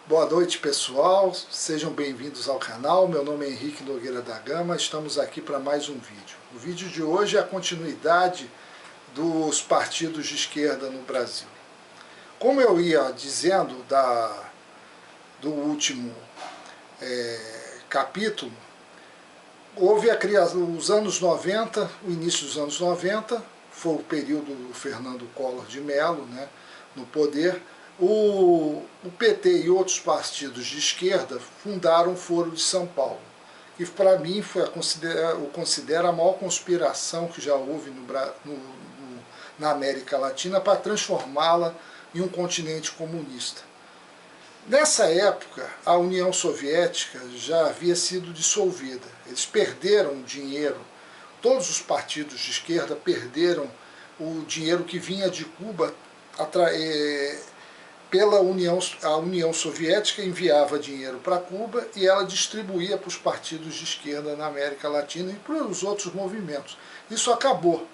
Boa noite, pessoal, sejam bem-vindos ao canal. Meu nome é Henrique Nogueira da Gama, estamos aqui para mais um vídeo. O vídeo de hoje é a continuidade dos partidos de esquerda no Brasil. Como eu ia dizendo do último capítulo, houve a criação dos anos 90, o início dos anos 90, foi o período do Fernando Collor de Mello, né, no poder. O PT e outros partidos de esquerda fundaram o Foro de São Paulo, que para mim eu considero a maior conspiração que já houve na América Latina para transformá-la em um continente comunista. Nessa época, a União Soviética já havia sido dissolvida, eles perderam o dinheiro, todos os partidos de esquerda perderam o dinheiro que vinha de Cuba. A União Soviética enviava dinheiro para Cuba e ela distribuía para os partidos de esquerda na América Latina e para os outros movimentos. Isso acabou,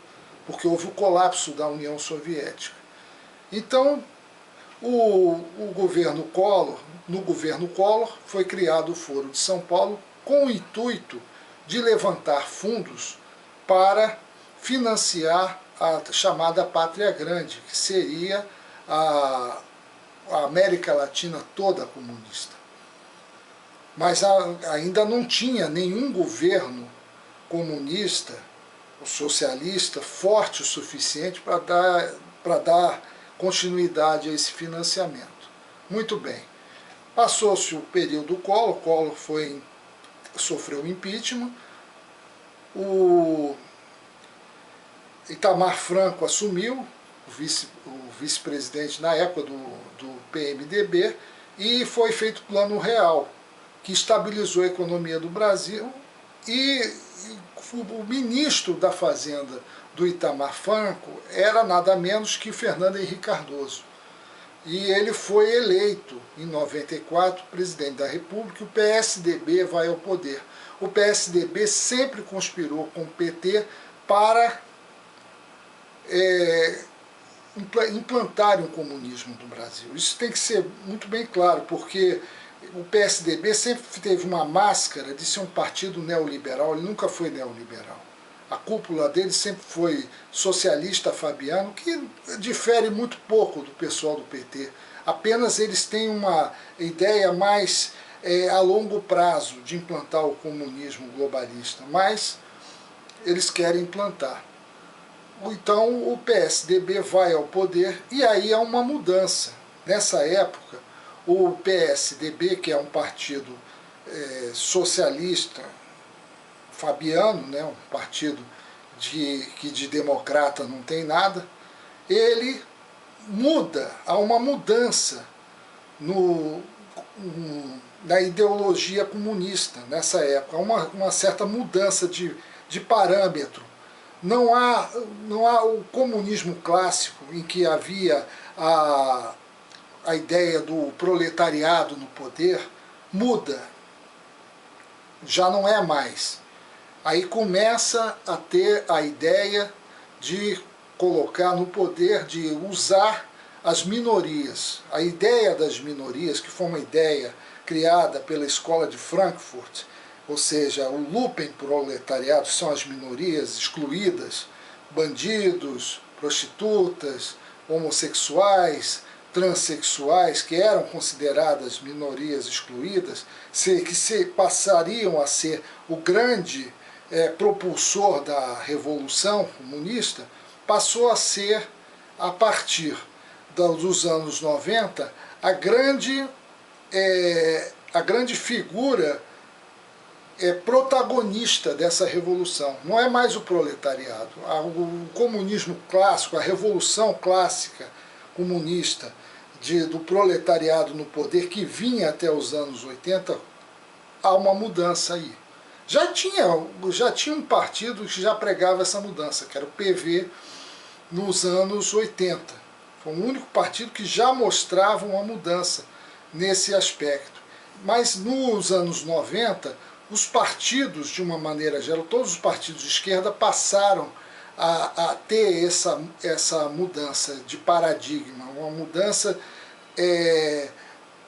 porque houve o colapso da União Soviética. Então, no governo Collor foi criado o Foro de São Paulo com o intuito de levantar fundos para financiar a chamada Pátria Grande, que seria a América Latina toda comunista. Mas ainda não tinha nenhum governo comunista ou socialista forte o suficiente para dar continuidade a esse financiamento. Muito bem. Passou-se o período Collor sofreu impeachment, o Itamar Franco assumiu, o vice-presidente na época do PMDB, e foi feito o Plano Real, que estabilizou a economia do Brasil, e o ministro da Fazenda do Itamar Franco era nada menos que Fernando Henrique Cardoso. E ele foi eleito, em 94, presidente da República, e o PSDB vai ao poder. O PSDB sempre conspirou com o PT para implantarem o comunismo no Brasil. Isso tem que ser muito bem claro, porque o PSDB sempre teve uma máscara de ser um partido neoliberal, ele nunca foi neoliberal. A cúpula dele sempre foi socialista fabiano, que difere muito pouco do pessoal do PT. Apenas eles têm uma ideia mais a longo prazo de implantar o comunismo globalista, mas eles querem implantar. Então o PSDB vai ao poder e aí há uma mudança. Nessa época, o PSDB, que é um partido socialista fabiano, né, um partido que de democrata não tem nada, ele há uma mudança na ideologia comunista nessa época, há uma certa mudança de parâmetro. Não há o comunismo clássico em que havia a ideia do proletariado no poder, muda, já não é mais. Aí começa a ter a ideia de colocar no poder, de usar as minorias. A ideia das minorias, que foi uma ideia criada pela Escola de Frankfurt, ou seja, o lumpenproletariado, são as minorias excluídas, bandidos, prostitutas, homossexuais, transexuais, que eram consideradas minorias excluídas, que passariam a ser o grande propulsor da Revolução Comunista, passou a ser, a partir dos anos 90, a grande figura protagonista dessa revolução. Não é mais o proletariado. O comunismo clássico, a revolução clássica comunista do proletariado no poder, que vinha até os anos 80, há uma mudança aí. Já tinha um partido que já pregava essa mudança, que era o PV, nos anos 80. Foi o único partido que já mostrava uma mudança nesse aspecto. Mas nos anos 90, os partidos, de uma maneira geral, todos os partidos de esquerda passaram a ter essa mudança de paradigma, uma mudança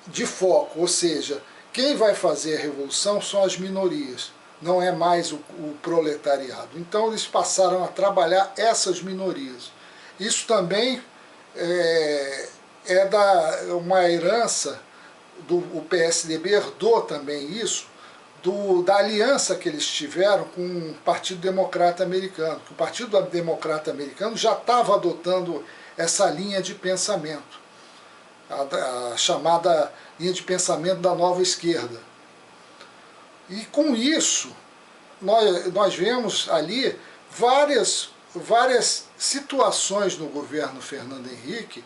de foco, ou seja, quem vai fazer a revolução são as minorias, não é mais o proletariado. Então eles passaram a trabalhar essas minorias. Isso também é uma herança, o PSDB herdou também isso, da aliança que eles tiveram com o Partido Democrata Americano. O Partido Democrata Americano já estava adotando essa linha de pensamento, a chamada linha de pensamento da nova esquerda. E com isso, nós vemos ali várias situações no governo Fernando Henrique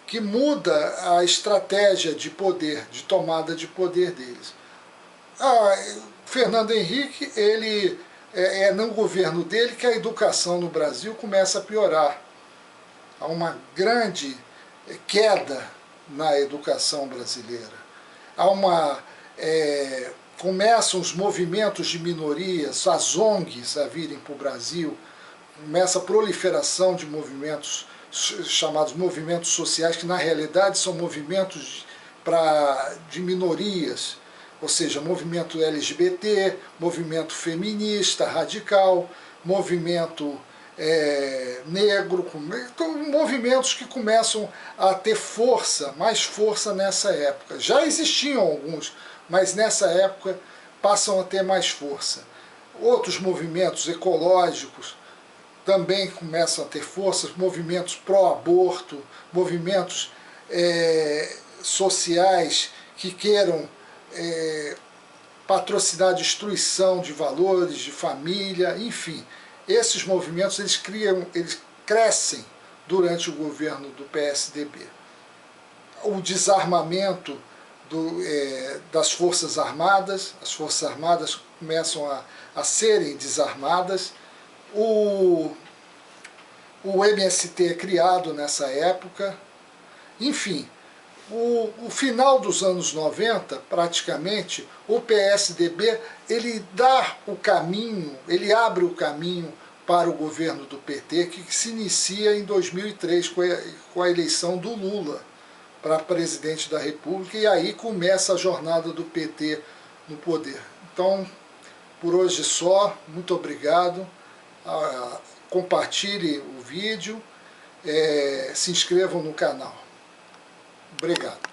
que muda a estratégia de poder, de tomada de poder deles. Fernando Henrique, ele é no governo dele que a educação no Brasil começa a piorar. Há uma grande queda na educação brasileira. Começam os movimentos de minorias, as ONGs a virem para o Brasil, começa a proliferação de movimentos chamados movimentos sociais, que na realidade são movimentos de minorias, ou seja, movimento LGBT, movimento feminista, radical, movimento negro, movimentos que começam a ter força, mais força nessa época. Já existiam alguns, mas nessa época passam a ter mais força. Outros movimentos ecológicos também começam a ter força, movimentos pró-aborto, movimentos sociais que queiram patrocinar a destruição de valores, de família, enfim. Esses movimentos eles crescem durante o governo do PSDB. O desarmamento das Forças Armadas, as Forças Armadas começam a serem desarmadas. O MST é criado nessa época. Enfim, o final dos anos 90, praticamente, o PSDB ele dá o caminho, ele abre o caminho para o governo do PT, que se inicia em 2003 com a eleição do Lula para presidente da República, e aí começa a jornada do PT no poder. Então, por hoje só, muito obrigado, compartilhe o vídeo, se inscrevam no canal. Obrigado.